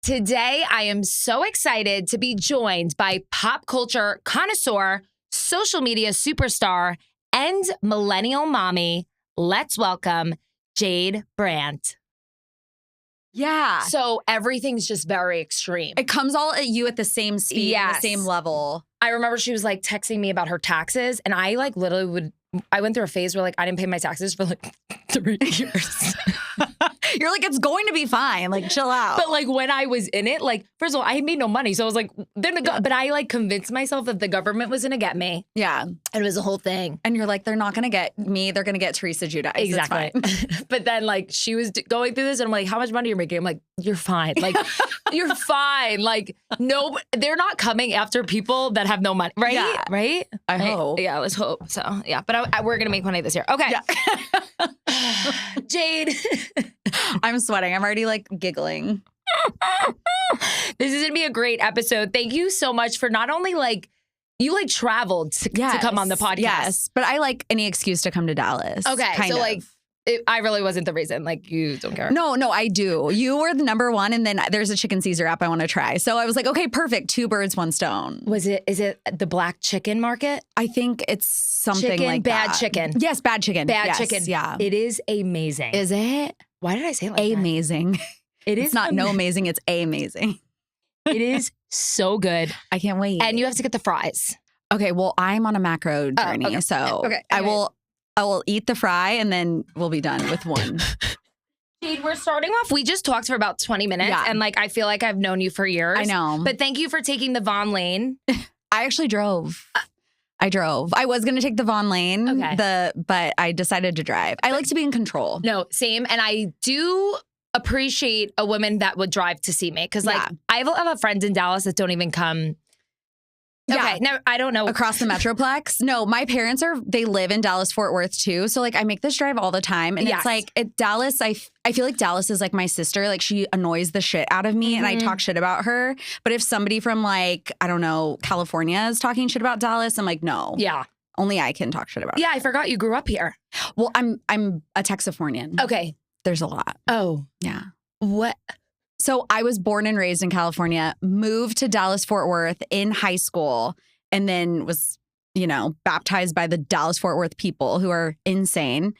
Today, I am so excited to be joined by pop culture connoisseur, social media superstar, and millennial mommy. Let's welcome Jade Brant. Yeah. So everything's just very extreme. It comes all at you at the same speed, and the same level. I remember she was like texting me about her taxes, and I like literally I went through a phase where like I didn't pay my taxes for like 3 years. You're like, it's going to be fine. Like, chill out. But like when I was in it, like, first of all, I made no money. So I was like, but I like convinced myself that the government was going to get me. Yeah. And it was a whole thing. And you're like, they're not going to get me. They're going to get Teresa Giudice. Exactly. But then like she was going through this and I'm like, how much money are you making? I'm like, you're fine. Like, you're fine. Like, no, they're not coming after people that have no money. Right? Yeah. Right? I hope. Yeah, let's hope. So, yeah. But we're going to make money this year. Okay. Yeah. Jade. I'm sweating. I'm already like giggling. This is going to be a great episode. Thank you so much for not only like, you like traveled to come on the podcast. Yes, but I like any excuse to come to Dallas. Okay, kind so of. like, I really wasn't the reason. Like, you don't care. No, I do. You were the number one, and then there's a chicken Caesar app I want to try. So I was like, okay, perfect. 2 birds, 1 stone. Is it the black chicken market? I think it's something like bad that. chicken. Yes, bad chicken. Bad chicken. Yeah. It is amazing. Is it? Why did I say it like that? Amazing. It is It's not no amazing. It's amazing. It is so good. I can't wait. And you have to get the fries. Okay, well, I'm on a macro journey, okay. so Okay. I will eat the fry and then we'll be done with one. Jade, we're starting off. We just talked for about 20 minutes, Yeah. and like I feel like I've known you for years. I know. But thank you for taking the Von Lane. I actually drove. I drove. I was going to take the Von Lane, Okay. but I decided to drive. I like to be in control. No, same. And I do appreciate a woman that would drive to see me because, like, Yeah. I have a lot of friends in Dallas that don't even come. Yeah. Okay, no, I don't know. Across the Metroplex. No, my parents they live in Dallas, Fort Worth too. So like I make this drive all the time. And Yes. it's like at Dallas, I feel like Dallas is like my sister. Like she annoys the shit out of me and I talk shit about her. But if somebody from like, I don't know, California is talking shit about Dallas, I'm like, no. Yeah. Only I can talk shit about Yeah, I forgot you grew up here. Well, I'm a Texifornian. Okay. There's a lot. Oh. Yeah. What? So I was born and raised in California, moved to Dallas, Fort Worth in high school, and then was, baptized by the Dallas, Fort Worth people who are insane.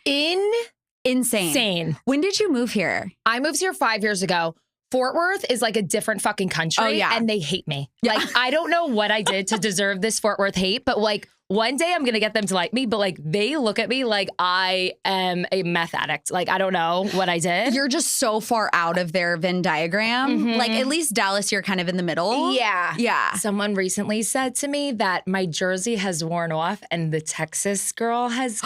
Insane. When did you move here? I moved here 5 years ago. Fort Worth is like a different fucking country. Oh, yeah. And they hate me. Yeah. Like, I don't know what I did to deserve this Fort Worth hate, but like one day I'm going to get them to like me, but like they look at me like I am a meth addict. Like, I don't know what I did. You're just so far out of their Venn diagram. Mhm. Like at least Dallas, you're kind of in the middle. Yeah. Yeah. Someone recently said to me that my jersey has worn off and the Texas girl has.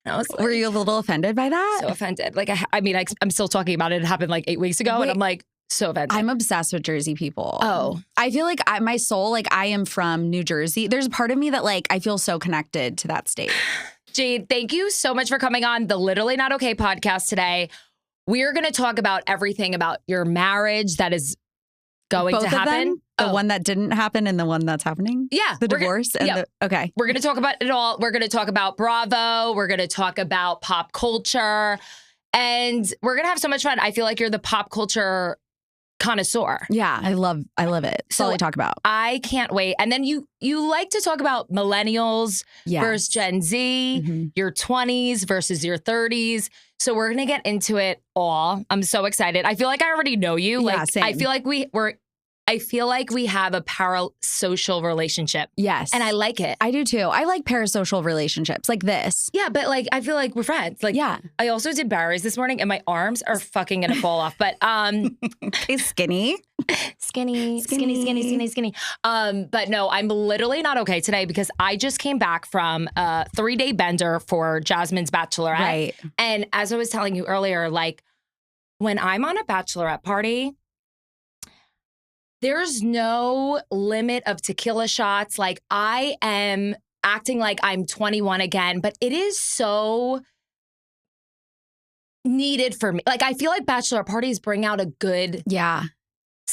And I was like, Were you a little offended by that? so offended? Like, I'm still talking about it. It happened like 8 weeks ago. Wait. And I'm like, so offended. I'm obsessed with Jersey people. Oh. I feel like my soul, like I am from New Jersey. There's a part of me that like I feel so connected to that state. Jade, thank you so much for coming on the Literally Not Okay podcast today. We're going to talk about everything about your marriage that is going Both to of happen. them? The one that didn't happen and the one that's happening? Yeah. The divorce? Okay. We're going to talk about it all. We're going to talk about Bravo. We're going to talk about pop culture. And we're going to have so much fun. I feel like you're the pop culture connoisseur. Yeah, I love it. That's all I talk about. I can't wait. And then you like to talk about millennials Yes. versus Gen Z, Mhm. your 20s versus your 30s. So we're going to get into it all. I'm so excited. I feel like I already know you. Yeah, Like same. I feel like we have a parasocial relationship. Yes. And I like it. I do too. I like parasocial relationships like this. Yeah, but like I feel like we're friends. Like Yeah. I also did Barry's this morning and my arms are fucking gonna fall off. But Okay, skinny. skinny. But no, I'm literally not okay today because I just came back from a 3-day bender for Jasmine's Bachelorette. Right. And as I was telling you earlier, like when I'm on a bachelorette party, there's no limit of tequila shots. Like I am acting like I'm 21 again, but it is so needed for me. Like I feel like bachelor parties bring out a good Yeah.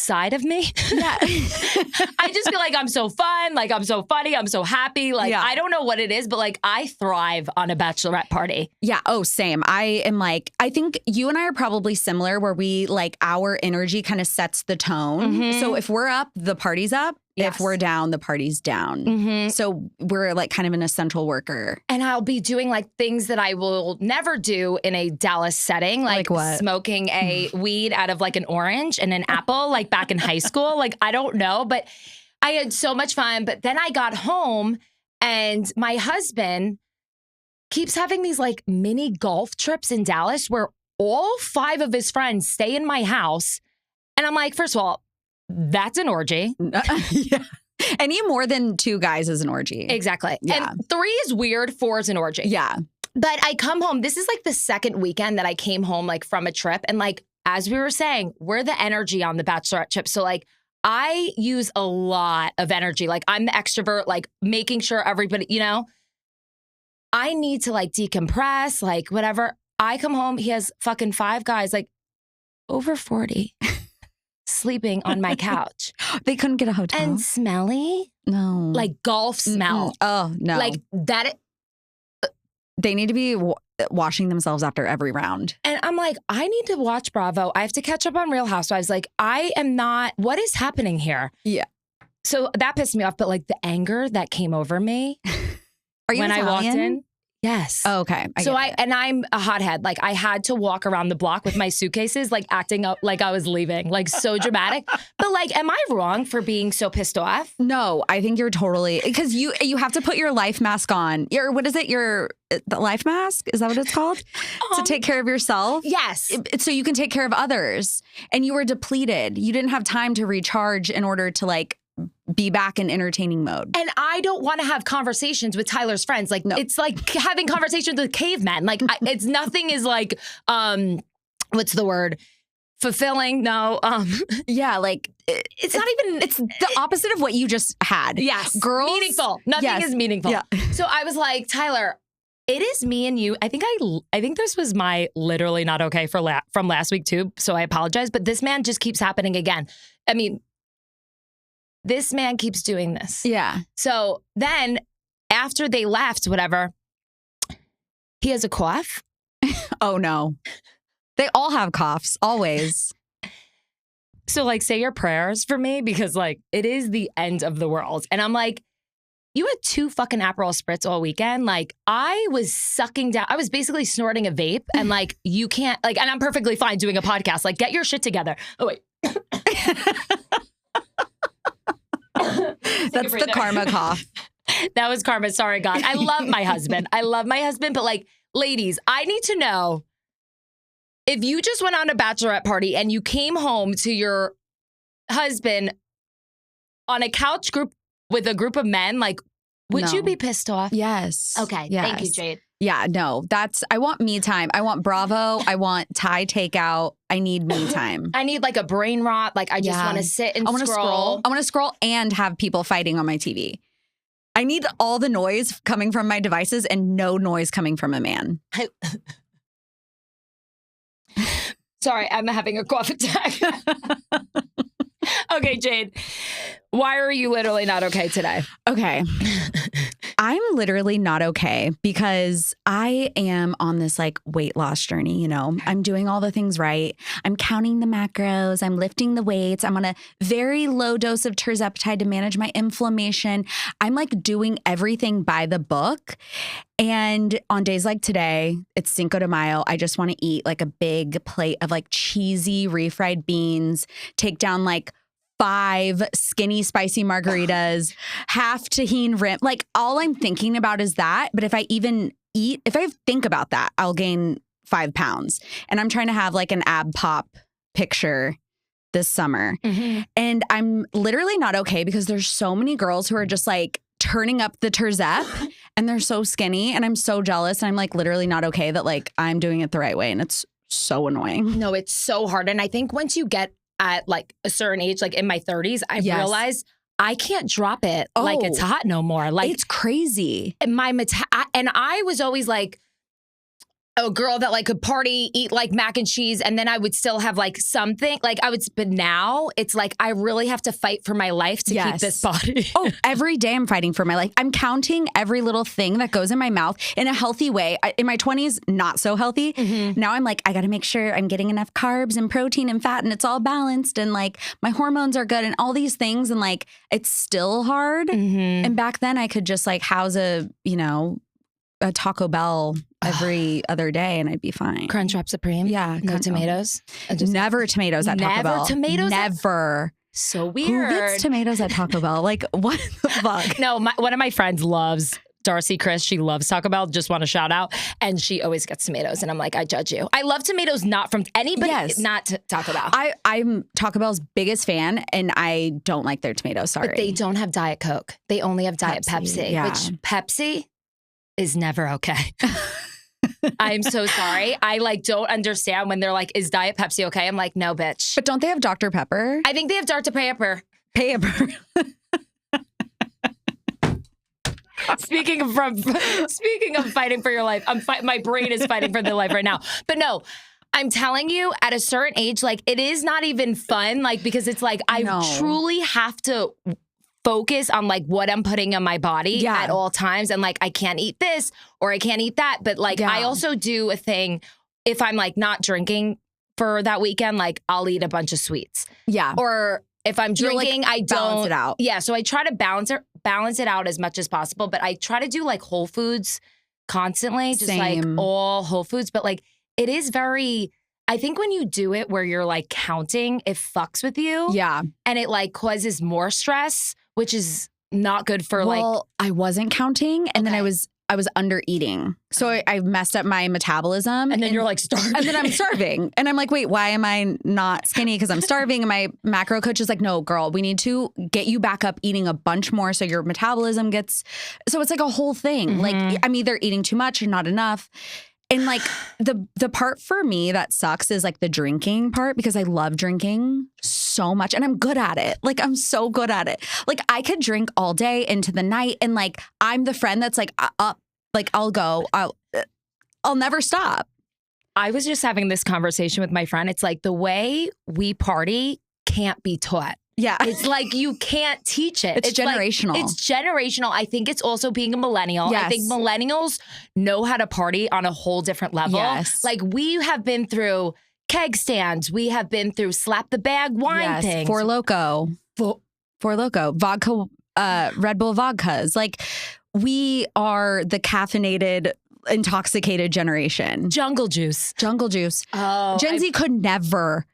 side of me. Yeah. I just feel like I'm so fun, like I'm so funny, I'm so happy. Like I don't know what it is, but like I thrive on a bachelorette party. Yeah. Oh, same. I am like, I think you and I are probably similar where we like our energy kind of sets the tone. So if we're up, the party's up. Yes. If we're down, the party's down. So we're like kind of an essential worker. And I'll be doing like things that I will never do in a Dallas setting, like what? smoking a weed out of like an orange and an apple, like back in high school. Like, I don't know, but I had so much fun. But then I got home and my husband keeps having these like mini golf trips in Dallas where all 5 of his friends stay in my house. And I'm like, first of all, that's an orgy. Yeah. Any more than 2 guys is an orgy. Exactly. Yeah. And 3 is weird, 4 is an orgy. Yeah. But I come home. This is like the second weekend that I came home like from a trip. And like, as we were saying, we're the energy on the Bachelorette trip. So like, I use a lot of energy. Like I'm the extrovert, like making sure everybody, you know, I need to like decompress, like whatever. I come home. He has fucking 5 guys, like over 40. Sleeping on my couch. They couldn't get a hotel. And smelly? No. Like golf smell. Oh, no. Like that. They need to be washing themselves after every round. And I'm like, I need to watch Bravo. I have to catch up on Real Housewives. Like, I am not, what is happening here? Yeah. So that pissed me off. But like the anger that came over me Are you when Italian? I walked in. Yes. Oh, okay. And I'm a hothead. Like I had to walk around the block with my suitcases, like acting up like I was leaving, like so dramatic. But like, am I wrong for being so pissed off? No, I think you're totally, because you have to put your life mask on. What is it? The life mask? Is that what it's called? To take care of yourself? Yes. So you can take care of others. And you were depleted. You didn't have time to recharge in order to like be back in entertaining mode. And I don't want to have conversations with Tyler's friends. Like, it's like having conversations with cavemen. Like, it's nothing is like, what's the word? Fulfilling? No. Yeah, like, it's not even, it's the opposite of what you just had. Yes. Girls. Meaningful. Nothing is meaningful. Yeah. So I was like, Tyler, it is me and you. I think this was my literally not okay from last week too. So I apologize. But this man just keeps happening again. I mean, this man keeps doing this. Yeah. So then after they left, whatever, he has a cough. Oh, no. They all have coughs, always. So like say your prayers for me because like it is the end of the world. And I'm like, you had 2 fucking Aperol Spritz all weekend. Like I was sucking down. I was basically snorting a vape and like you can't like, and I'm perfectly fine doing a podcast. Like get your shit together. Oh, wait. That's the karma cough. That was karma. Sorry, God. I love my husband. But like, ladies, I need to know if you just went on a bachelorette party and you came home to your husband on a couch group with a group of men, like, would you be pissed off? Yes. Okay. Yes. Thank you, Jade. Yeah, no, I want me time. I want Bravo. I want Thai takeout. I need me time. I need like a brain rot. Like I just want to sit and scroll. I want to scroll and have people fighting on my TV. I need all the noise coming from my devices and no noise coming from a man. Sorry, I'm having a cough attack. Okay, Jade, why are you literally not okay today? Okay. I'm literally not okay because I am on this like weight loss journey, you know. I'm doing all the things right. I'm counting the macros. I'm lifting the weights. I'm on a very low dose of tirzepatide to manage my inflammation. I'm like doing everything by the book. And on days like today, it's Cinco de Mayo. I just want to eat like a big plate of like cheesy refried beans, take down like 5 skinny spicy margaritas, half tahini rim. Like all I'm thinking about is that. But if I think about that, I'll gain 5 pounds. And I'm trying to have like an ab pop picture this summer. Mm-hmm. And I'm literally not okay because there's so many girls who are just like turning up the Tirzep and they're so skinny and I'm so jealous. And I'm like literally not okay that like I'm doing it the right way. And it's so annoying. No, it's so hard. And I think once you get at like a certain age, like in my 30s, I realized I can't drop it like it's hot no more. Like it's crazy. And I was always like, a girl that like could party, eat like mac and cheese, and then I would still have like something. Like I would, but now it's like I really have to fight for my life to keep this body. Oh, every day I'm fighting for my life. I'm counting every little thing that goes in my mouth in a healthy way. In my 20s, not so healthy. Now I'm like, I got to make sure I'm getting enough carbs and protein and fat and it's all balanced and like my hormones are good and all these things. And like, it's still hard. And back then I could just like house a Taco Bell every other day and I'd be fine. Crunchwrap Supreme. Yeah. No tomatoes. Never tomatoes at Taco Bell. Never tomatoes? Never. So weird. Who gets tomatoes at Taco Bell? Like, what the fuck? No, one of my friends loves Darcy Chris. She loves Taco Bell. Just want to shout out. And she always gets tomatoes. And I'm like, I judge you. I love tomatoes, not from anybody, not Taco Bell. I'm Taco Bell's biggest fan, and I don't like their tomatoes. Sorry. But they don't have Diet Coke. They only have Diet Pepsi, which Pepsi is never okay. I'm so sorry. I like don't understand when they're like, is Diet Pepsi okay? I'm like, no, bitch. But don't they have Dr. Pepper? I think they have Dr. Pepper. Speaking of fighting for your life, my brain is fighting for their life right now. But no, I'm telling you, at a certain age, like it is not even fun, like because it's like I truly have to focus on like what I'm putting on my body at all times, and like I can't eat this or I can't eat that. But like I also do a thing if I'm like not drinking for that weekend, like I'll eat a bunch of sweets. Yeah. Or if I'm drinking, I don't balance it out. Yeah. So I try to balance it out as much as possible. But I try to do like whole foods constantly, just like all whole foods. But like it is very, I think when you do it where you're like counting, it fucks with you. Yeah. And it like causes more stress, which is not good for I wasn't counting and then I was under eating. So I messed up my metabolism. And then you're like starving. And then I'm starving. And I'm like, wait, why am I not skinny? Because I'm starving. And my macro coach is like, no, girl, we need to get you back up eating a bunch more so your metabolism gets. So it's like a whole thing. Like I'm either eating too much or not enough. And like the part for me that sucks is like the drinking part because I love drinking so much and I'm good at it. Like I'm so good at it. Like I could drink all day into the night and like I'm the friend that's like up, like I'll never stop. I was just having this conversation with my friend. It's like the way we party can't be taught. Yeah. It's like you can't teach it. It's generational. Like, it's generational. I think it's also being a millennial. Yes. I think millennials know how to party on a whole different level. Yes. Like we have been through keg stands. We have been through slap the bag wine things. Four Loko. Vodka, Red Bull vodkas. Like we are the caffeinated, intoxicated generation. Jungle juice. Oh, Gen Z could never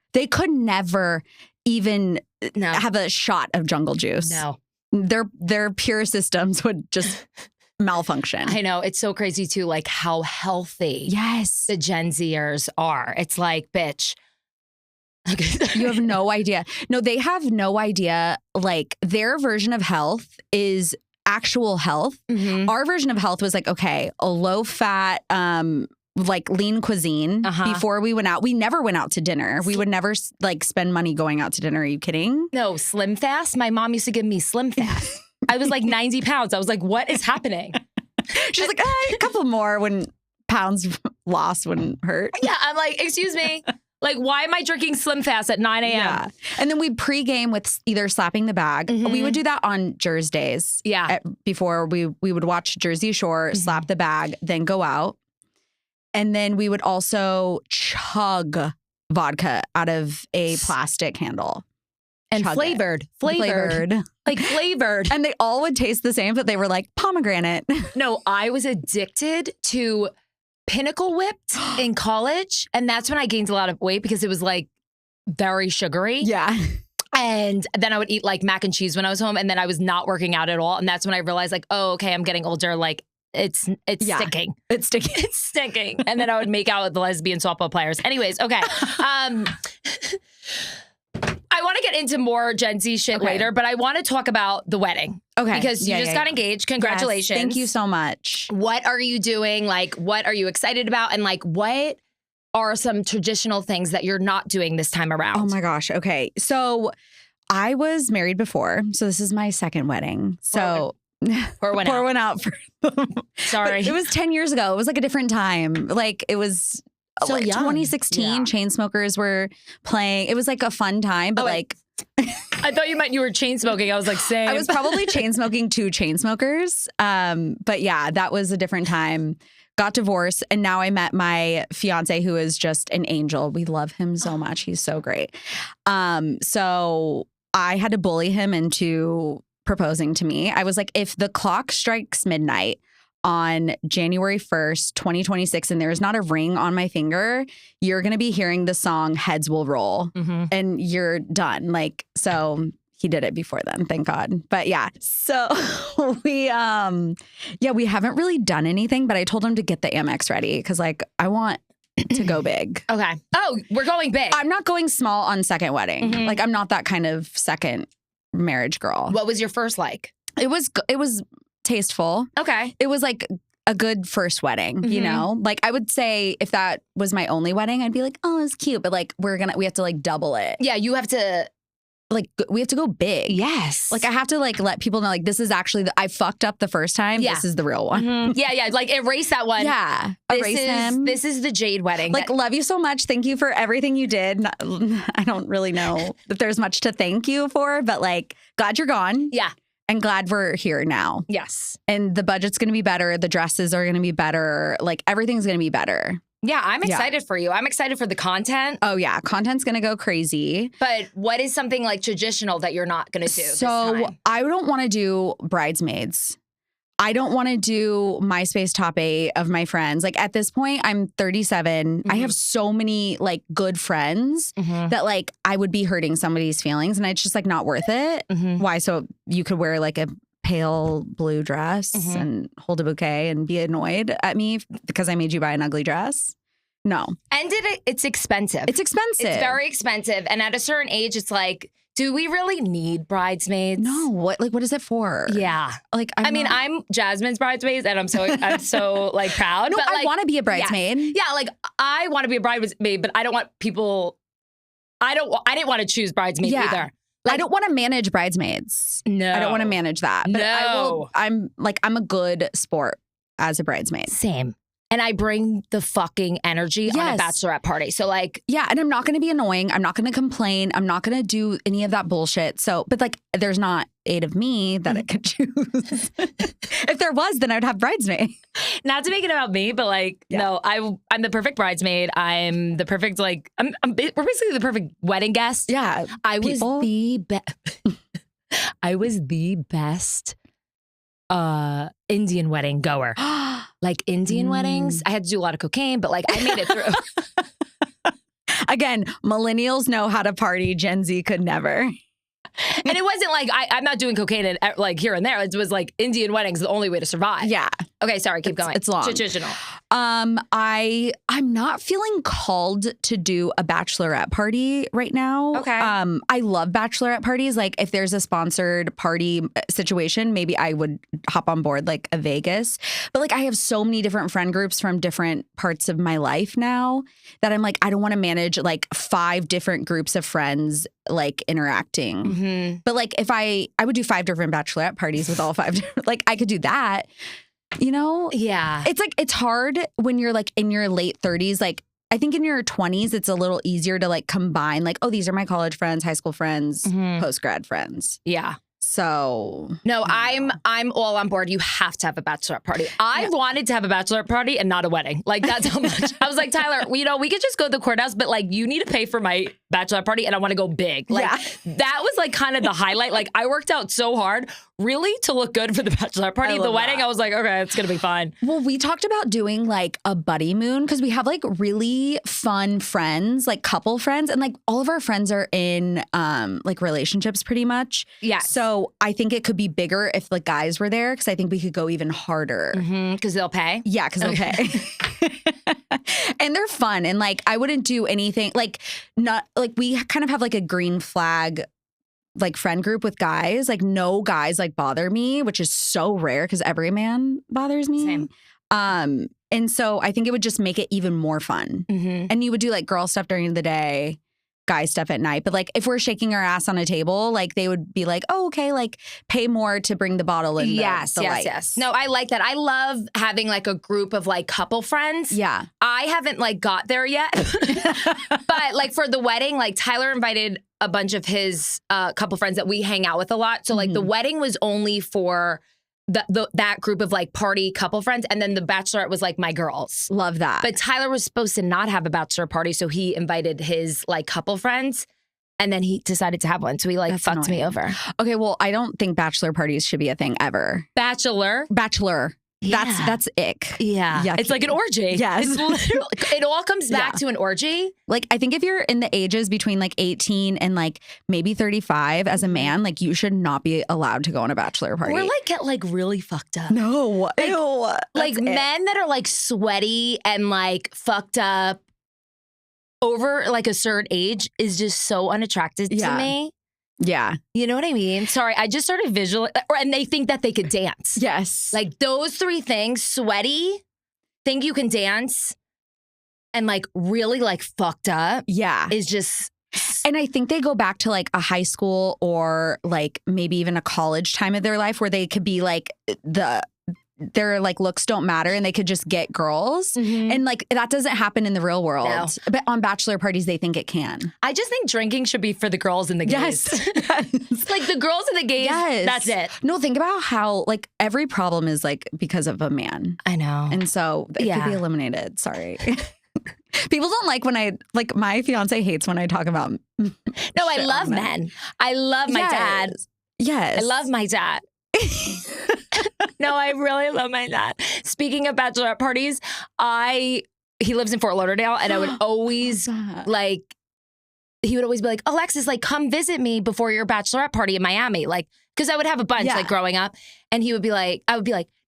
even have a shot of jungle juice. No. Their pure systems would just malfunction. I know. It's so crazy too, like how healthy the Gen Zers are. It's like, bitch. You have no idea. No, they have no idea. Like their version of health is actual health. Our version of health was like, okay, a low fat, like lean cuisine before we went out. We never went out to dinner. We would never like spend money going out to dinner. Are you kidding? No, Slim Fast. My mom used to give me Slim Fast. I was like 90 pounds. I was like, what is happening? She's like, a couple more when pounds lost wouldn't hurt. Yeah, I'm like, excuse me. Like, why am I drinking Slim Fast at 9 a.m.? Yeah. And then we'd pregame with either slapping the bag. We would do that on Jersey days. Yeah. Before we would watch Jersey Shore, slap the bag, then go out. And then we would also chug vodka out of a plastic handle. And flavored. Like flavored. And they all would taste the same, but they were like pomegranate. No, I was addicted to Pinnacle Whipped in college. And that's when I gained a lot of weight because it was like very sugary. Yeah. And then I would eat like mac and cheese when I was home. And then I was not working out at all. And that's when I realized like, oh, okay, I'm getting older. Like, It's sticking. It's sticking. It's stinking. And then I would make out with the lesbian softball players. Anyways, okay. I want to get into more Gen Z shit later, but I want to talk about the wedding. Okay. Because you just got engaged. Congratulations. Yes, thank you so much. What are you doing? Like, what are you excited about? And like, what are some traditional things that you're not doing this time around? Oh my gosh. Okay. So I was married before. So this is my second wedding. So Pour one Pour out. one out for Sorry. But it was 10 years ago. It was like a different time. Like it was So like young. 2016. Yeah. Chainsmokers were playing. It was like a fun time, but like I thought you meant you were chain smoking. I was like, same. I was probably chain smoking 2 Chainsmokers. But yeah, that was a different time. Got divorced, and now I met my fiance, who is just an angel. We love him so much. He's so great. So I had to bully him into proposing to me. I was like, if the clock strikes midnight on January 1st, 2026, and there's not a ring on my finger, you're going to be hearing the song Heads Will Roll, and you're done. Like, so he did it before then, thank God. But yeah, so we haven't really done anything, but I told him to get the Amex ready because like I want to go big. Okay. Oh, we're going big. I'm not going small on second wedding. Like I'm not that kind of second marriage girl. What was your first like? It was tasteful. Okay. It was like a good first wedding, you know? Like I would say if that was my only wedding, I'd be like, oh, it's cute. But like we have to like double it. Yeah, you have to. Like we have to go big. Yes. Like I have to like let people know like this is actually I fucked up the first time. Yeah. This is the real one. Yeah. Like erase that one. Yeah. Erase him. This is the Jade wedding. Like love you so much. Thank you for everything you did. I don't really know if there's much to thank you for, but like glad you're gone. Yeah. And glad we're here now. Yes. And the budget's going to be better. The dresses are going to be better. Like everything's going to be better. Yeah, I'm excited for you. I'm excited for the content. Oh yeah, content's going to go crazy. But what is something like traditional that you're not going to do this time? I don't want to do bridesmaids. I don't want to do MySpace top 8 of my friends. Like at this point, I'm 37. I have so many like good friends that like I would be hurting somebody's feelings and it's just like not worth it. Why? So you could wear like a pale blue dress and hold a bouquet and be annoyed at me because I made you buy an ugly dress? No. And it's expensive. It's expensive. It's very expensive. And at a certain age, it's like, do we really need bridesmaids? No. What is it for? Yeah. Like I'm Jasmine's bridesmaid and I'm so like proud. No, but, I like, want to be a bridesmaid. Yeah, like I want to be a bridesmaid, but I don't want people. I didn't want to choose bridesmaids either. Like, I don't want to manage bridesmaids. No. I don't want to manage that. But No. I'm a good sport as a bridesmaid. Same. And I bring the fucking energy on a bachelorette party. So like, yeah, and I'm not going to be annoying. I'm not going to complain. I'm not going to do any of that bullshit. So, but like, there's not 8 of me that I could choose. If there was, then I'd have bridesmaid. Not to make it about me, but like, no, I'm the perfect bridesmaid. I'm the perfect like, we're basically the perfect wedding guest. Yeah, I was the best Indian wedding goer. Like Indian weddings, I had to do a lot of cocaine, but like I made it through. Again, millennials know how to party. Gen Z could never. And it wasn't like I'm not doing cocaine like here and there. It was like Indian weddings the only way to survive. Yeah. Okay, sorry, keep going. It's long. Traditional. I'm not feeling called to do a bachelorette party right now. Okay. I love bachelorette parties. Like if there's a sponsored party situation, maybe I would hop on board like a Vegas. But like I have so many different friend groups from different parts of my life now that I'm like, I don't want to manage like 5 different groups of friends like interacting. But like if I would do 5 different bachelorette parties with all 5 like I could do that. You know? Yeah. It's like, it's hard when you're like in your late 30s. Like, I think in your 20s, it's a little easier to like combine, like, oh, these are my college friends, high school friends, post-grad friends. Yeah. So. No, I'm all on board. You have to have a bachelorette party. I wanted to have a bachelorette party and not a wedding. Like, that's how much. I was like, Tyler, we could just go to the courthouse, but like, you need to pay for my bachelorette party and I want to go big. Like, that was like kind of the highlight. Like, I worked out so hard really to look good for the bachelorette party. The wedding, I was like, okay, it's going to be fine. Well, we talked about doing like a buddy moon because we have like really fun friends, like couple friends. And like all of our friends are in like relationships pretty much. Yeah. So I think it could be bigger if the guys were there because I think we could go even harder. Because they'll pay? Yeah, because they'll pay. And they're fun. And like I wouldn't do anything like not like we kind of have like a green flag like friend group with guys. Like no guys like bother me, which is so rare because every man bothers me. Same. And so I think it would just make it even more fun. And you would do like girl stuff during the day guy stuff at night. But like if we're shaking our ass on a table, like they would be like, oh, okay, like pay more to bring the bottle in. Yes. No, I like that. I love having like a group of like couple friends. Yeah. I haven't like got there yet. But like for the wedding, like Tyler invited a bunch of his couple friends that we hang out with a lot. So like the wedding was only for that group of like party couple friends, and then the bachelorette was like my girls. Love that. But Tyler was supposed to not have a bachelor party, so he invited his like couple friends, and then he decided to have one. So he like fucked me over. Okay, well, I don't think bachelor parties should be a thing ever. Bachelor. Yeah. That's ick. Yeah. Yucky. It's like an orgy. Yes. It's literally, it all comes back to an orgy. Like, I think if you're in the ages between like 18 and like maybe 35 as a man, like you should not be allowed to go on a bachelor party. Or like get like really fucked up. No. Like, Ew. Like men that are like sweaty and like fucked up over like a certain age is just so unattractive to me. Yeah. You know what I mean? Sorry, I just started and they think that they could dance. Yes. Like those three things, sweaty, think you can dance, and like really like fucked up. Yeah. Is just. And I think they go back to like a high school or like maybe even a college time of their life where they could be like their like looks don't matter and they could just get girls. And like that doesn't happen in the real world. No. But on bachelor parties, they think it can. I just think drinking should be for the girls and the gays. Yes. Like the girls and the gays, that's it. No, think about how like every problem is like because of a man. I know. And so it could be eliminated. Sorry. People don't like when my fiance hates when I talk about No, I love men. I love my dad. Yes. I love my dad. No, I really love my dad. Speaking of bachelorette parties, he lives in Fort Lauderdale, and I would always he would always be like, Alexis, like come visit me before your bachelorette party in Miami. Like, because I would have a bunch like growing up, and I would be like,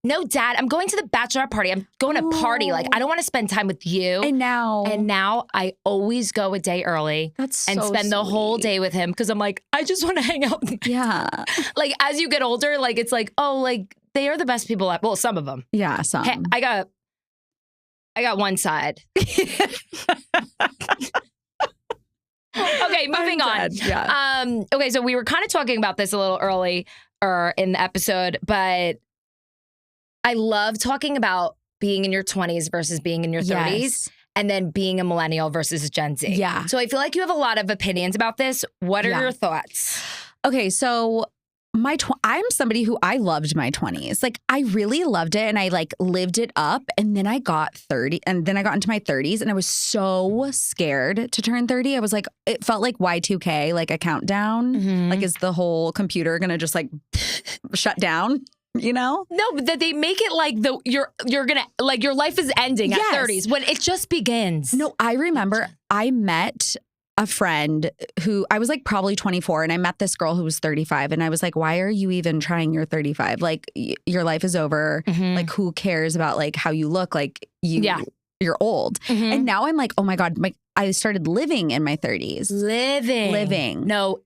no, Dad, I'm going to the bachelorette party. I'm going to party. Like, I don't want to spend time with you. And now I always go a day early and spend the whole day with him because I'm like, I just want to hang out with him. Yeah. Like, as you get older, like, it's like, oh, like, they are the best people. Well, some of them. Yeah, some. Hey, I got one side. Okay, moving on. Yeah. Okay, so we were kind of talking about this a little early in the episode, but I love talking about being in your 20s versus being in your 30s and then being a millennial versus Gen Z. Yeah. So I feel like you have a lot of opinions about this. What are your thoughts? Okay, so I'm somebody who I loved my 20s. Like I really loved it and I like lived it up. And then I got 30 and then I got into my 30s and I was so scared to turn 30. I was like, it felt like Y2K, like a countdown. Like is the whole computer going to just like shut down? You know? No, but that they make it like you're gonna like your life is ending at 30s when it just begins. No, I remember I met a friend who I was like probably 24 and I met this girl who was 35 and I was like, why are you even trying your 35? Like your life is over. Like who cares about like how you look? Like you're old. And now I'm like, oh my God, I started living in my 30s. Living. No.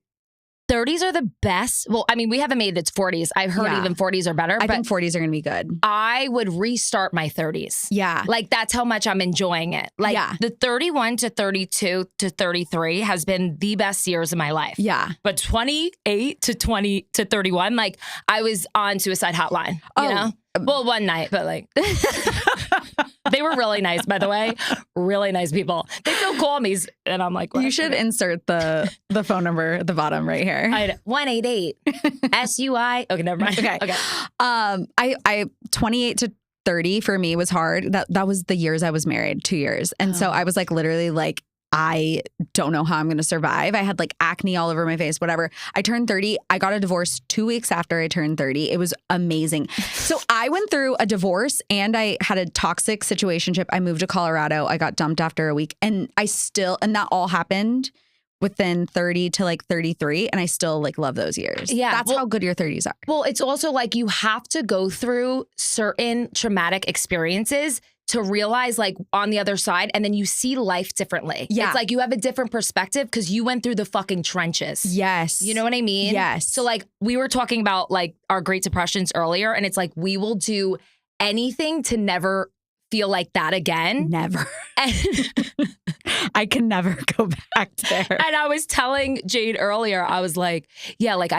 30s are the best. Well, I mean, we haven't made it to 40s. I've heard even 40s are better. I think 40s are going to be good. I would restart my 30s. Yeah. Like, that's how much I'm enjoying it. Like, the 31 to 32 to 33 has been the best years of my life. Yeah. But 28 to 20 to 31, like, I was on suicide hotline, you know? Well, one night, but like, they were really nice, by the way. Really nice people. They still call me, and I'm like, you should insert the phone number at the bottom right here. 188 SUI. Okay, never mind. Okay. I 28 to 30 for me was hard. That was the years I was married, 2 years, and so I was like literally like, I don't know how I'm going to survive. I had like acne all over my face, whatever. I turned 30. I got a divorce 2 weeks after I turned 30. It was amazing. So I went through a divorce and I had a toxic situationship. I moved to Colorado. I got dumped after a week and that all happened within 30 to like 33. And I still like love those years. Yeah. That's how good your 30s are. Well, it's also like you have to go through certain traumatic experiences to realize like on the other side, and then you see life differently. Yeah. It's like you have a different perspective because you went through the fucking trenches. Yes. You know what I mean? Yes. So like we were talking about like our Great Depressions earlier, and it's like we will do anything to never feel like that again. Never. And, I can never go back there. and I was telling Jade earlier, I was like, yeah, like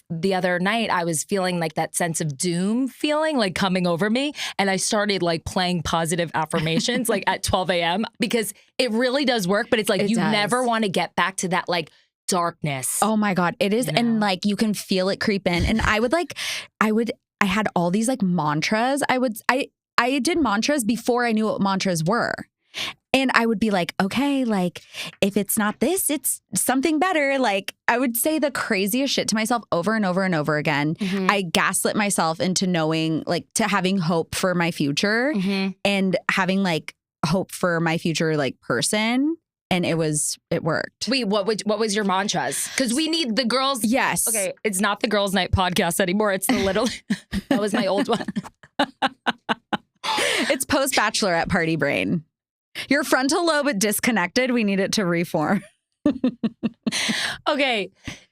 the other night I was feeling like that sense of doom feeling like coming over me. And I started like playing positive affirmations like at 12 a.m. because it really does work. But it's like, you never want to get back to that like darkness. Oh my God. It is. You know? And like, you can feel it creep in. And I had all these like mantras. I did mantras before I knew what mantras were. And I would be like, okay, like if it's not this, it's something better. Like I would say the craziest shit to myself over and over and over again. Mm-hmm. I gaslit myself into knowing, like, to having hope for my future and having like hope for my future, like, person. And it worked. Wait, what was your mantras? Because we need the girls. Yes. Okay, it's not the Girls' Night podcast anymore. It's the little. That was my old one. It's post-Bachelorette party brain. Your frontal lobe disconnected. We need it to reform. Okay.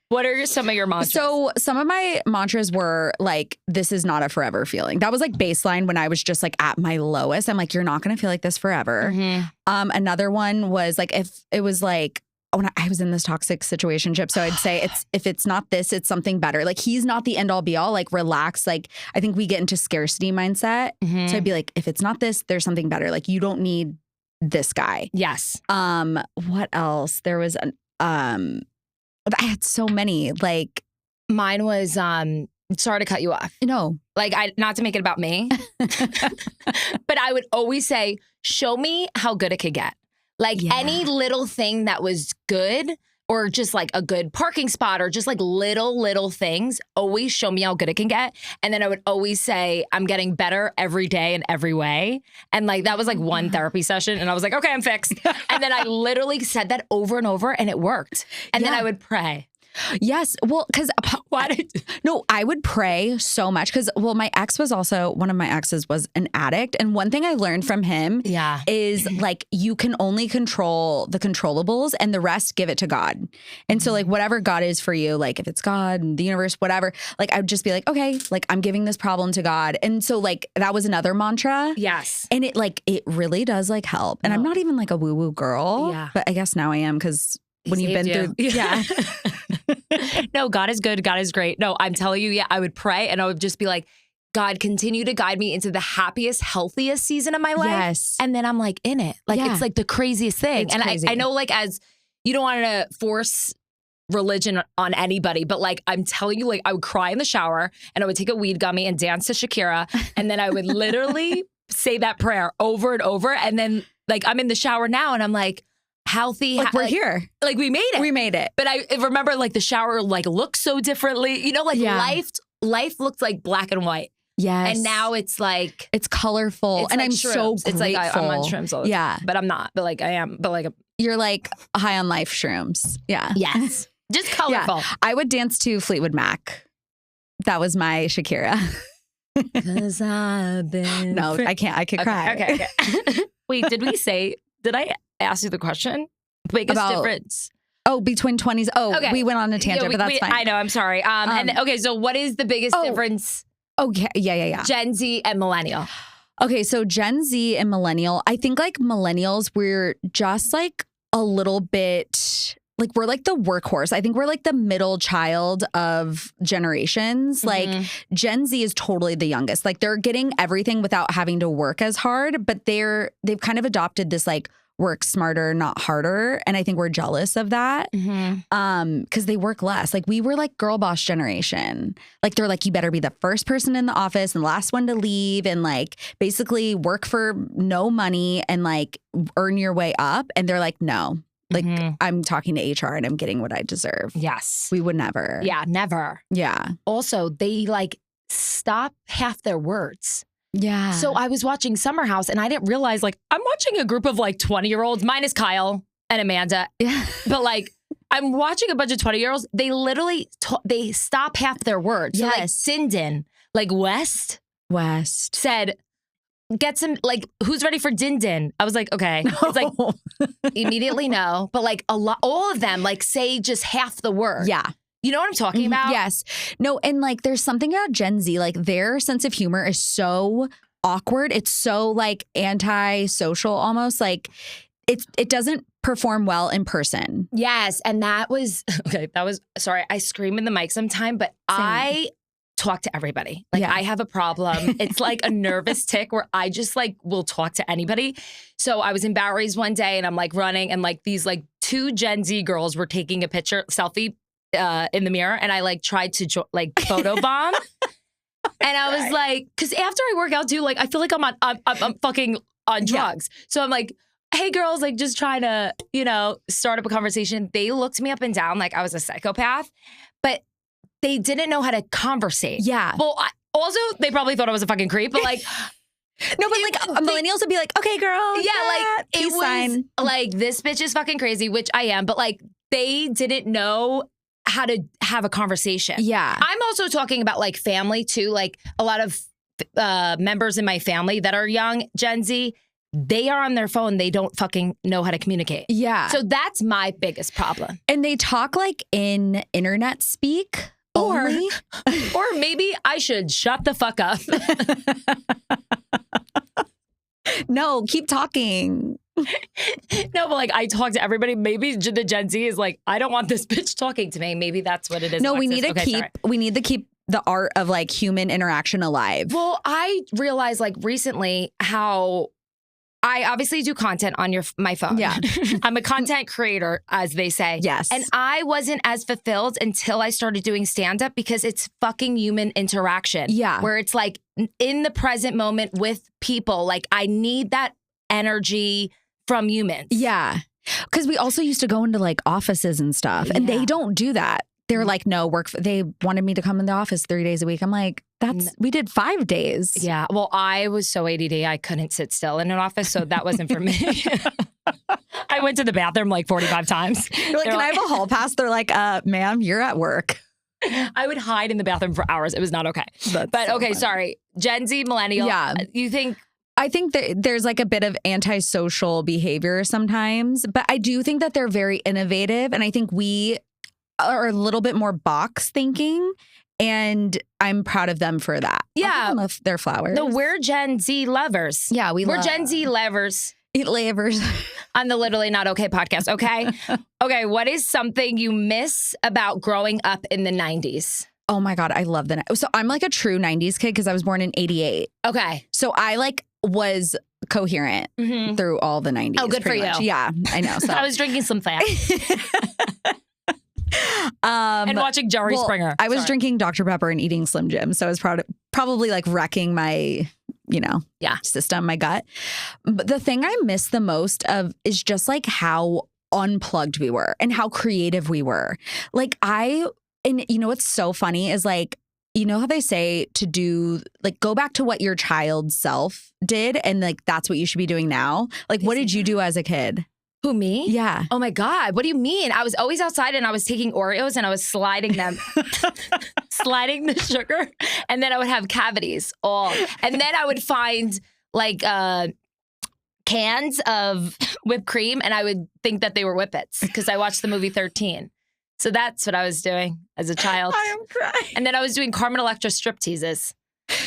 What are some of your mantras? So some of my mantras were like, this is not a forever feeling. That was like baseline when I was just like at my lowest. I'm like, you're not going to feel like this forever. Another one was like, if it was like, when I was in this toxic situationship. So I'd say if it's not this, it's something better. Like he's not the end all be all, like relax. Like I think we get into scarcity mindset. So I'd be like, if it's not this, there's something better. Like you don't need this guy. Yes. What else? There was I had so many. Like mine was sorry to cut you off. No. Like not to make it about me. But I would always say, show me how good it could get. Like any little thing that was good or just like a good parking spot or just like little things, always show me how good it can get. And then I would always say, I'm getting better every day in every way. And like that was like one therapy session. And I was like, okay, I'm fixed. And then I literally said that over and over and it worked. And then I would pray. Yes. Well, because I would pray so much because, well, my ex was also, one of my exes was an addict. And one thing I learned from him is like, you can only control the controllables and the rest give it to God. And so like, whatever God is for you, like if it's God, the universe, whatever, like I would just be like, okay, like I'm giving this problem to God. And so like, that was another mantra. Yes. And it really does like help. And I'm not even like a woo-woo girl, but I guess now I am because when you've been through. Yeah. No, God is good. God is great. No, I'm telling you, I would pray and I would just be like, God, continue to guide me into the happiest, healthiest season of my life. Yes. And then I'm like in it. Like it's like the craziest thing. It's and crazy. I know like as you don't want to force religion on anybody, but like I'm telling you, like I would cry in the shower and I would take a weed gummy and dance to Shakira. And then I would literally say that prayer over and over. And then like I'm in the shower now and I'm like, healthy. Like we're here. Like we made it. We made it. But I remember like the shower like looked so differently. You know, like life looked like black and white. Yes. And now it's like. It's colorful. It's and like I'm shrooms. so grateful. It's like I'm on shrooms all the time. Yeah. But I'm not. But like I am. But like. You're like high on life shrooms. Yeah. Yes. Just colorful. Yeah. I would dance to Fleetwood Mac. That was my Shakira. Cause I've been. No, I can't. I could cry. Okay. Wait, did I ask you the question? Biggest difference. Oh, between 20s. Oh, okay. We went on a tangent, but that's fine. I know. I'm sorry. And okay, so what is the biggest difference? Okay. Yeah. Gen Z and millennial. Okay, so Gen Z and millennial. I think like millennials, we're just like a little bit like we're like the workhorse. I think we're like the middle child of generations. Like Gen Z is totally the youngest. Like they're getting everything without having to work as hard, but they've kind of adopted this like work smarter, not harder. And I think we're jealous of that because they work less. Like we were like girl boss generation. Like they're like, you better be the first person in the office and the last one to leave and like basically work for no money and like earn your way up. And they're like, no. Like I'm talking to HR and I'm getting what I deserve. Yes. We would never. Yeah, never. Yeah. Also, they like stop half their words. Yeah. So I was watching Summer House and I didn't realize like I'm watching a group of like 20-year-olds minus Kyle and Amanda. Yeah. But like I'm watching a bunch of 20-year-olds. They literally they stop half their words. So like Sinden, like West said, get some like who's ready for Din Din? I was like, okay. It's like immediately no. But like all of them like say just half the word. Yeah. You know what I'm talking about? Yes. No, and like there's something about Gen Z, like their sense of humor is so awkward. It's so like anti-social almost. Like it doesn't perform well in person. Yes. And that was, sorry, I scream in the mic sometime, but I talk to everybody. Like I have a problem. It's like a nervous tick where I just like will talk to anybody. So I was in Bowery's one day and I'm like running and like these like 2 Gen Z girls were taking a selfie in the mirror. And I like tried to photobomb. And I was like, because after I work out too, like I feel like I'm fucking on drugs. So I'm like, hey girls, like just trying to, start up a conversation. They looked me up and down like I was a psychopath, but they didn't know how to conversate. Yeah. Well, also they probably thought I was a fucking creep, but like, no, but like millennials would be like, okay, girl. Yeah, like it was sign. Like this bitch is fucking crazy, which I am, but like they didn't know how to have a conversation. Yeah. I'm also talking about like family too. Like a lot of members in my family that are young, Gen Z, they are on their phone. They don't fucking know how to communicate. Yeah. So that's my biggest problem. And they talk like in internet speak only. Or maybe I should shut the fuck up. No, keep talking. No, but like I talk to everybody. Maybe the Gen Z is like, I don't want this bitch talking to me. Maybe that's what it is. No, Alexis. we need to keep the art of like human interaction alive. Well, I realized like recently how I obviously do content on my phone. Yeah. I'm a content creator, as they say. Yes. And I wasn't as fulfilled until I started doing stand-up because it's fucking human interaction. Yeah. Where it's like in the present moment with people. Like I need that energy from humans. Yeah. Because we also used to go into like offices and stuff and they don't do that. They're like, no, they wanted me to come in the office 3 days a week. I'm like, we did 5 days. Yeah. Well, I was so ADD, I couldn't sit still in an office. So that wasn't for me. I went to the bathroom like 45 times. You're like, can I have a hall pass? They're like, ma'am, you're at work. I would hide in the bathroom for hours. It was not okay. But so okay, funny. Sorry. Gen Z, millennial. Yeah. You think... I think that there's like a bit of antisocial behavior sometimes, but I do think that they're very innovative. And I think we are a little bit more box thinking. And I'm proud of them for that. Yeah. They're flowers. No, we're Gen Z lovers. Yeah, we're Gen Z lovers. Eat lavers. On the Literally Not Okay podcast, okay? Okay, what is something you miss about growing up in the 90s? Oh my God, I love the... So I'm like a true 90s kid because I was born in 88. Okay. So I like was coherent through all the 90s. Oh, good for much. you. Yeah, I know. So. I was drinking some fast. And watching Jerry Springer. I was drinking Dr. Pepper and eating Slim Jim. So I was probably like wrecking my, system, my gut. But the thing I miss the most of is just like how unplugged we were and how creative we were. Like and you know what's so funny is like, you know how they say to do, like, go back to what your child self did and like that's what you should be doing now? Like, what did you do as a kid? Who, me? Yeah. Oh my God. What do you mean? I was always outside and I was taking Oreos and I was sliding them, sliding the sugar. And then I would have cavities and then I would find like cans of whipped cream and I would think that they were Whippets because I watched the movie 13. So that's what I was doing as a child. I am crying. And then I was doing Carmen Electra strip teases.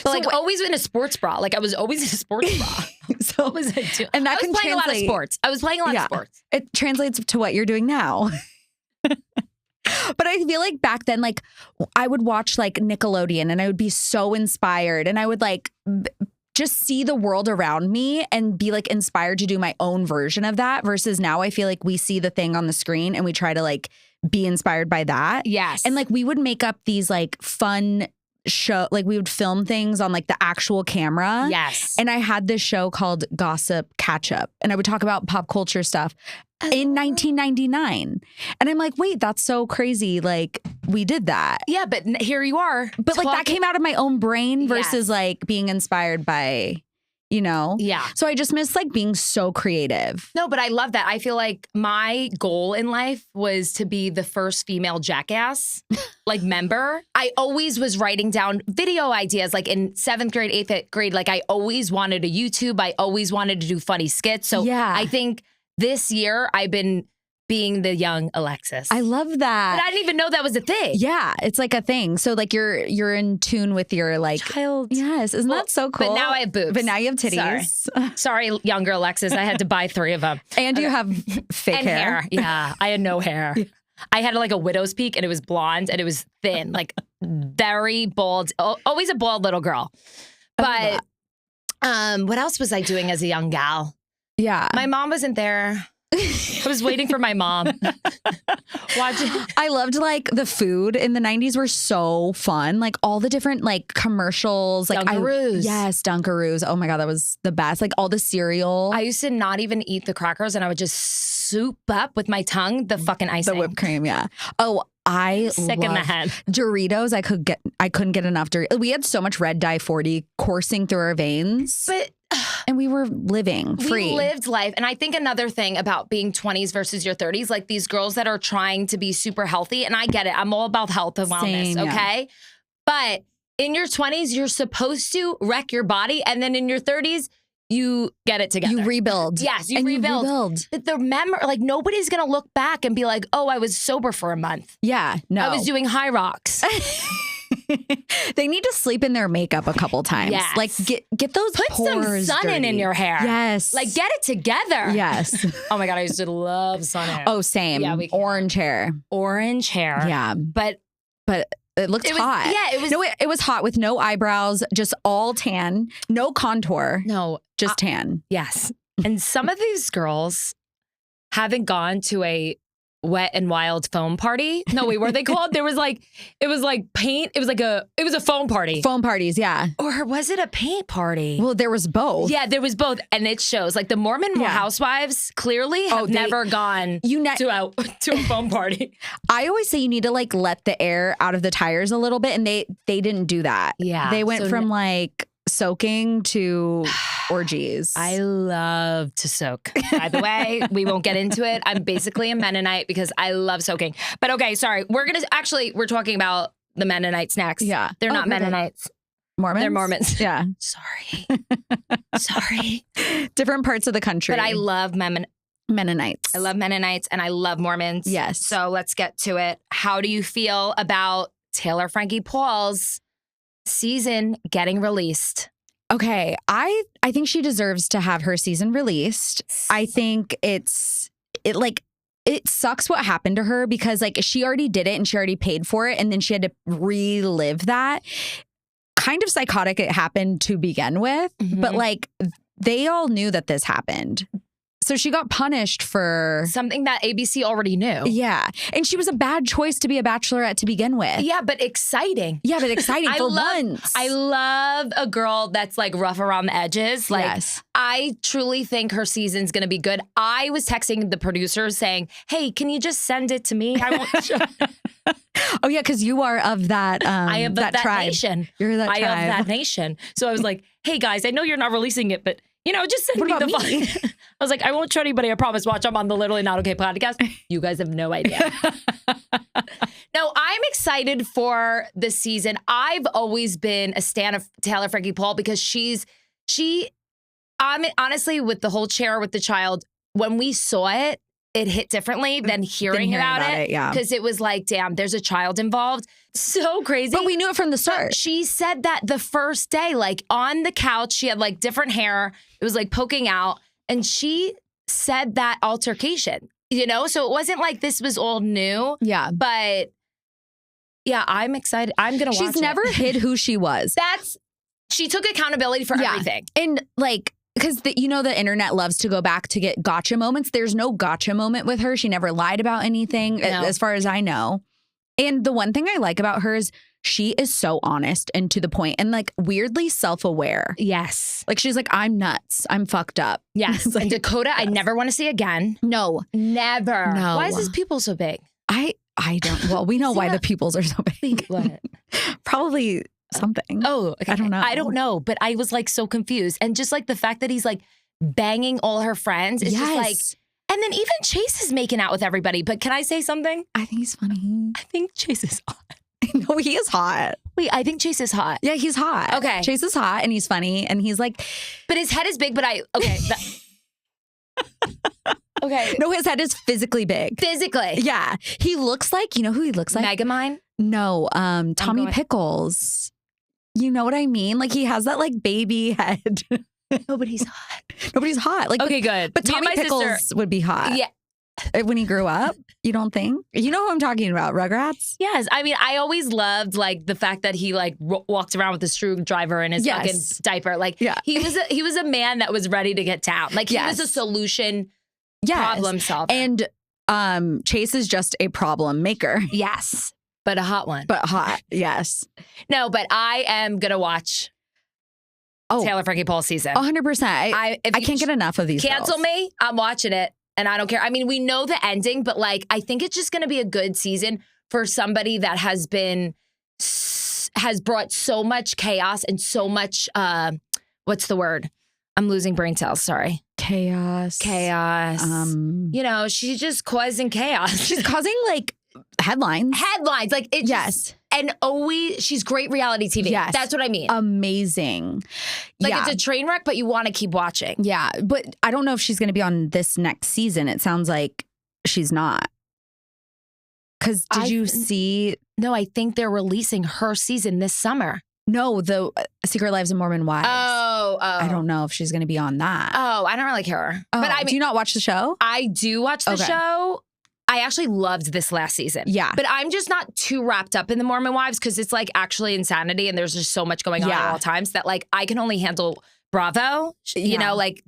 But like always in a sports bra. Like I was always in a sports bra. So what was I doing? And that I was playing a lot of sports. I was playing a lot of sports. It translates to what you're doing now. But I feel like back then, like I would watch like Nickelodeon and I would be so inspired and I would like just see the world around me and be like inspired to do my own version of that versus now I feel like we see the thing on the screen and we try to like be inspired by that. Yes. And like we would make up these like fun show, like we would film things on like the actual camera. Yes. And I had this show called Gossip Catch Up and I would talk about pop culture stuff in 1999. And I'm like, wait, that's so crazy. Like we did that. Yeah, but here you are. But like that came out of my own brain versus like being inspired by, Yeah. So I just miss like being so creative. No, but I love that. I feel like my goal in life was to be the first female Jackass like member. I always was writing down video ideas like in 7th grade, 8th grade. Like I always wanted a YouTube. I always wanted to do funny skits. So yeah. I think this year I've been being the young Alexis. I love that. But I didn't even know that was a thing. Yeah, it's like a thing. So like you're in tune with your like child. Yes, isn't that so cool? But now I have boobs. But now you have titties. Sorry, younger Alexis. I had to buy 3 of them. And you have fake and hair. Yeah, I had no hair. I had like a widow's peak, and it was blonde, and it was thin, like very bald. Always a bald little girl. But what else was I doing as a young gal? Yeah, my mom wasn't there. I was waiting for my mom. Watching. I loved like the food in the 90s were so fun. Like all the different like commercials. Like Dunkaroos. Yes, Dunkaroos. Oh my God, that was the best. Like all the cereal. I used to not even eat the crackers, and I would just soup up with my tongue the fucking icing. The whipped cream, yeah. Oh, I sick in the head. Doritos. I couldn't get enough Doritos. We had so much red dye 40 coursing through our veins. But and we were living free. We lived life. And I think another thing about being 20s versus your 30s, like these girls that are trying to be super healthy, and I get it. I'm all about health and wellness, Same, okay? But in your 20s, you're supposed to wreck your body. And then in your 30s, you get it together. You rebuild. Yes, you and rebuild. You rebuild. Like nobody's going to look back and be like, oh, I was sober for a month. Yeah, no. I was doing high rocks. They need to sleep in their makeup a couple times. Yes. Like get those Put pores some sun dirty. in your hair. Yes. Like get it together. Yes. Oh my God, I used to love sun hair. Oh, same. Yeah, orange hair. Orange hair. Yeah. But it looked hot. Yeah, it was. No, it was hot with no eyebrows, just all tan, no contour. No. Just tan. Yes. And some of these girls haven't gone to a Wet and Wild foam party. No, wait, what were they called? It was like paint. It was a foam party. Foam parties, yeah. Or was it a paint party? Well, there was both. Yeah, there was both. And it shows like the Mormon housewives clearly have never gone to a foam party. I always say you need to like let the air out of the tires a little bit. And they didn't do that. Yeah. They went from like soaking to orgies. I love to soak. By the way, we won't get into it. I'm basically a Mennonite because I love soaking. But okay, sorry. We're talking about the Mennonites next. Yeah. They're not Mennonites. Mormons? They're Mormons. Yeah. Sorry. Different parts of the country. But I love Mennonites. I love Mennonites and I love Mormons. Yes. So let's get to it. How do you feel about Taylor Frankie Paul's season getting released? Okay, I think she deserves to have her season released. I think it sucks what happened to her because like she already did it and she already paid for it and then she had to relive that. Kind of psychotic it happened to begin with, but like they all knew that this happened. So she got punished for something that ABC already knew. Yeah. And she was a bad choice to be a bachelorette to begin with. Yeah, but exciting. Yeah, but exciting for once. I love a girl that's like rough around the edges. Like, yes. I truly think her season's going to be good. I was texting the producers saying, hey, can you just send it to me? I won't. Oh, yeah, because you are of that I am that tribe. Nation. You're that tribe. I am that nation. So I was like, hey, guys, I know you're not releasing it, but just send me the file. I was like, I won't show anybody. I promise. Watch, I'm on the Literally Not Okay podcast. You guys have no idea. No, I'm excited for the season. I've always been a stan of Taylor Frankie Paul because honestly, with the whole chair with the child, when we saw it, it hit differently than hearing about it. Yeah. Because it was like, damn, there's a child involved. So crazy. But we knew it from the start. She said that the first day, like on the couch, she had like different hair. It was like poking out. And she said that altercation, So it wasn't like this was all new. Yeah. But yeah, I'm excited. I'm going to watch it. She's never hid who she was. She took accountability for everything. And like, because the internet loves to go back to get gotcha moments. There's no gotcha moment with her. She never lied about anything, as far as I know. And the one thing I like about her is she is so honest and to the point and like weirdly self-aware. Yes. Like she's like, I'm nuts. I'm fucked up. Yes. Like, and Dakota, I never want to see again. No. Never. No. Why is his pupil so big? I don't. Well, we know why the pupils are so big. What? Probably something. Oh, okay. I don't know. I don't know. But I was like so confused. And just like the fact that he's like banging all her friends. It's just like, and then even Chase is making out with everybody. But can I say something? I think he's funny. I think Chase is hot. No, he is hot. Wait, I think Chase is hot. Yeah, he's hot. Okay. Chase is hot and he's funny and he's like. But his head is big, but Okay. No, his head is physically big. Physically. Yeah. He looks like, you know who he looks like? Megamind? No, Tommy Pickles. You know what I mean? Like he has that like baby head. Nobody's hot. Nobody's hot. Like, Okay, good. But Me and Tommy my Pickles sister- would be hot. Yeah. When he grew up, you don't think? You know who I'm talking about, Rugrats? Yes. I mean, I always loved like the fact that he like walked around with a screwdriver in his fucking diaper. Like he was a man that was ready to get down. Like he was a solution problem solver. And Chase is just a problem maker. Yes. But a hot one. But hot, yes. No, but I am going to watch Taylor Frankie Paul season. 100%. I can't get enough of these Cancel girls. me. I'm watching it. And I don't care. I mean, we know the ending, but like, I think it's just going to be a good season for somebody that has brought so much chaos and so much, what's the word? I'm losing brain cells. Sorry. Chaos. You know, she's just causing chaos. She's causing like headlines. Like it just, and always, she's great reality TV. Yes. That's what I mean. Amazing. Like it's a train wreck, but you want to keep watching. Yeah. But I don't know if she's going to be on this next season. It sounds like she's not. Because did you see? No, I think they're releasing her season this summer. No, the Secret Lives of Mormon Wives. Oh. I don't know if she's going to be on that. Oh, I don't really care. Oh, But I mean, do you not watch the show? I do watch the show. I actually loved this last season. Yeah. But I'm just not too wrapped up in the Mormon Wives because it's like actually insanity and there's just so much going on at all times that like I can only handle Bravo. You know, like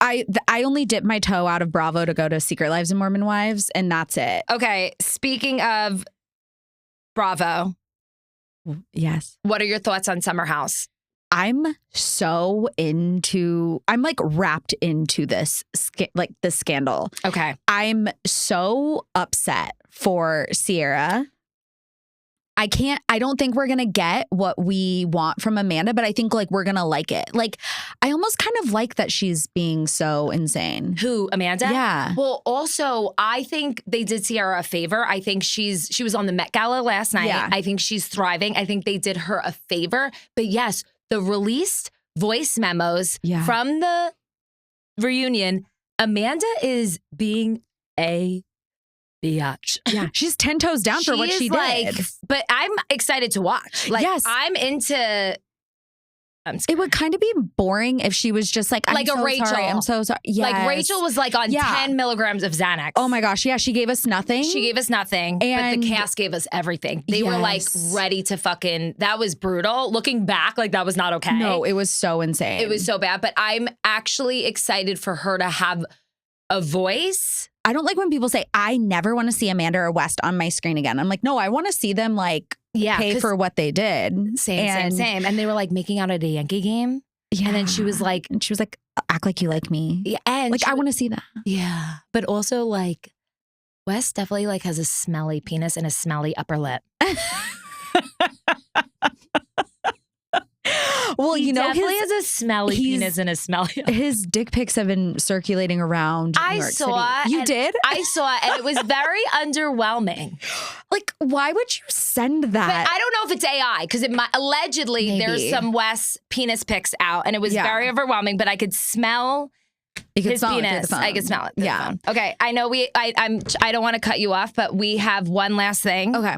I only dipped my toe out of Bravo to go to Secret Lives of Mormon Wives, and that's it. Okay. Speaking of Bravo. Yes. What are your thoughts on Summer House? I'm like wrapped into this scandal. Okay. I'm so upset for Sierra. I don't think we're going to get what we want from Amanda, but I think like we're going to like it. Like I almost kind of like that she's being so insane. Who, Amanda? Yeah. Well, also, I think they did Sierra a favor. I think she was on the Met Gala last night. Yeah. I think she's thriving. I think they did her a favor. But yes, the released voice memos from the reunion, Amanda is being a biatch. Yeah, she's 10 toes down for what she did. But I'm excited to watch. Like, yes. I'm into. It would kind of be boring if she was just like, I'm like so a Rachel. sorry, I'm so sorry. Yes. Like Rachel was like on 10 milligrams of Xanax. Oh my gosh, yeah, she gave us nothing. But the cast gave us everything. They were like ready to fucking, that was brutal. Looking back, like that was not okay. No, it was so insane. It was so bad, but I'm actually excited for her to have a voice. I don't like when people say, I never want to see Amanda or West on my screen again. I'm like, no, I want to see them like pay for what they did. Same. And they were like making out at a Yankee game. Yeah. And then she was like, act like you like me. Yeah. And like, I want to see that. Yeah. But also like, Wes definitely like has a smelly penis and a smelly upper lip. Well, he definitely has a smelly penis and a smelly. His dick pics have been circulating around. I saw it. You did? I saw it, and it was very underwhelming. Like, why would you send that? But I don't know if it's AI because allegedly there's some Wes penis pics out, and it was very overwhelming. But I could smell his penis. I could smell it. Yeah. Okay. I know I don't want to cut you off, but we have one last thing. Okay.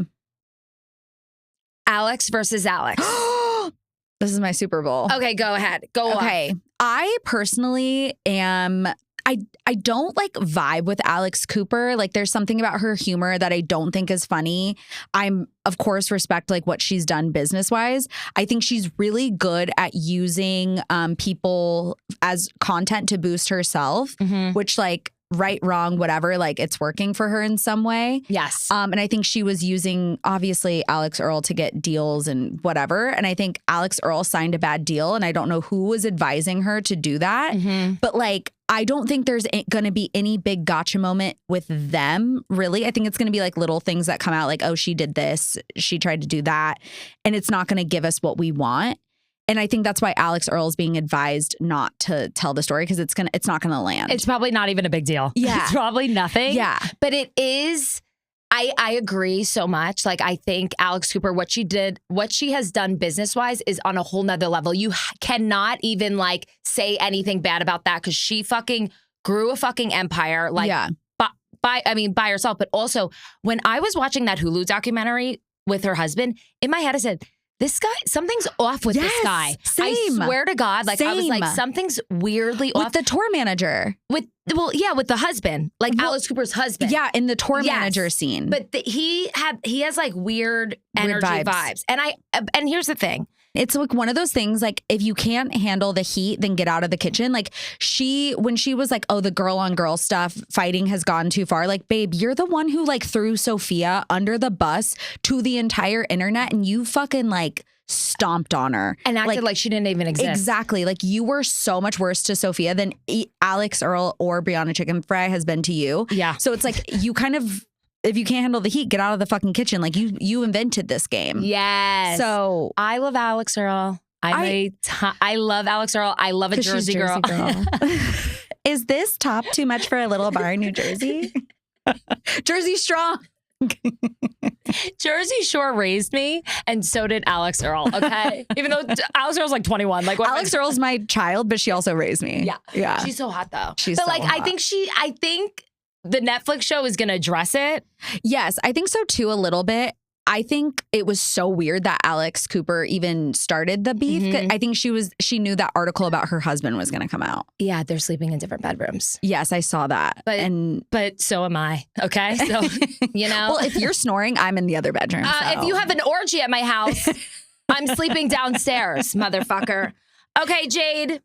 Alex versus Alex. This is my Super Bowl. Okay, go ahead. Go on. Okay. I personally am, I don't like vibe with Alex Cooper. Like there's something about her humor that I don't think is funny. I'm of course respect like what she's done business wise. I think she's really good at using people as content to boost herself, which like right, wrong, whatever, like it's working for her in some way. Yes. And I think she was using obviously Alex Earl to get deals and whatever. And I think Alex Earl signed a bad deal and I don't know who was advising her to do that. But like, I don't think there's going to be any big gotcha moment with them, really. I think it's going to be like little things that come out like, oh, she did this, she tried to do that. And it's not going to give us what we want. And I think that's why Alex Earl is being advised not to tell the story because it's not gonna land. It's probably not even a big deal. Yeah. It's probably nothing. Yeah. But it is, I agree so much. Like I think Alex Cooper, what she has done business-wise is on a whole nother level. You cannot even like say anything bad about that because she fucking grew a fucking empire, like Yeah. by herself. But also, when I was watching that Hulu documentary with her husband, in my head I said, this guy, something's off with this guy. Same. I swear to God, like I was like, something's weirdly off. With the tour manager. With the husband, like Alice Cooper's husband. Yeah, in the tour manager scene. But he has like weird energy vibes. And here's the thing. It's like one of those things, like if you can't handle the heat, then get out of the kitchen. Like when she was like, oh, the girl on girl stuff, fighting has gone too far. Like, babe, you're the one who like threw Sophia under the bus to the entire internet and you fucking like stomped on her. And acted like she didn't even exist. Exactly. Like you were so much worse to Sophia than Alex Earl or Brianna Chicken Fry has been to you. Yeah. So it's like you kind of, if you can't handle the heat, get out of the fucking kitchen. Like you invented this game. Yes. So I love Alex Earl. I love Alex Earl. I love a Jersey girl. Is this top too much for a little bar in New Jersey? Jersey strong. Jersey Shore raised me, and so did Alex Earl. Okay, even though Alex Earl's like 21. Like Alex Earl's my child, but she also raised me. Yeah. She's so hot though. But like, hot. I think the Netflix show is going to address it. Yes, I think so too, a little bit. I think it was so weird that Alex Cooper even started the beef. Mm-hmm. I think she knew that article about her husband was going to come out. Yeah, they're sleeping in different bedrooms. Yes, I saw that. But so am I. Okay, so you know. Well, if you're snoring, I'm in the other bedroom. So. If you have an orgy at my house, I'm sleeping downstairs, motherfucker. Okay, Jade.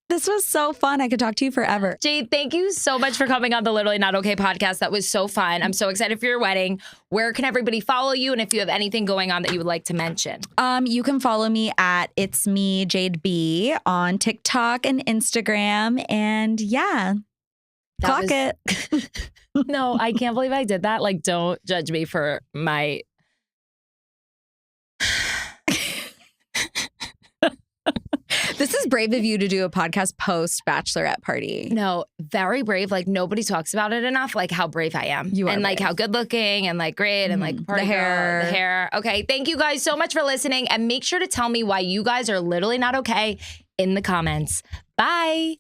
This was so fun. I could talk to you forever. Jade, thank you so much for coming on the Literally Not Okay podcast. That was so fun. I'm so excited for your wedding. Where can everybody follow you? And if you have anything going on that you would like to mention? You can follow me at It's Me Jade B on TikTok and Instagram. And yeah, clock it. No, I can't believe I did that. Like, don't judge me for my... This is brave of you to do a podcast post bachelorette party. No, very brave. Like nobody talks about it enough. Like how brave I am, you are and like brave. How good looking, and like great, and like party the hair, girl, the hair. Okay, thank you guys so much for listening, and make sure to tell me why you guys are literally not okay in the comments. Bye.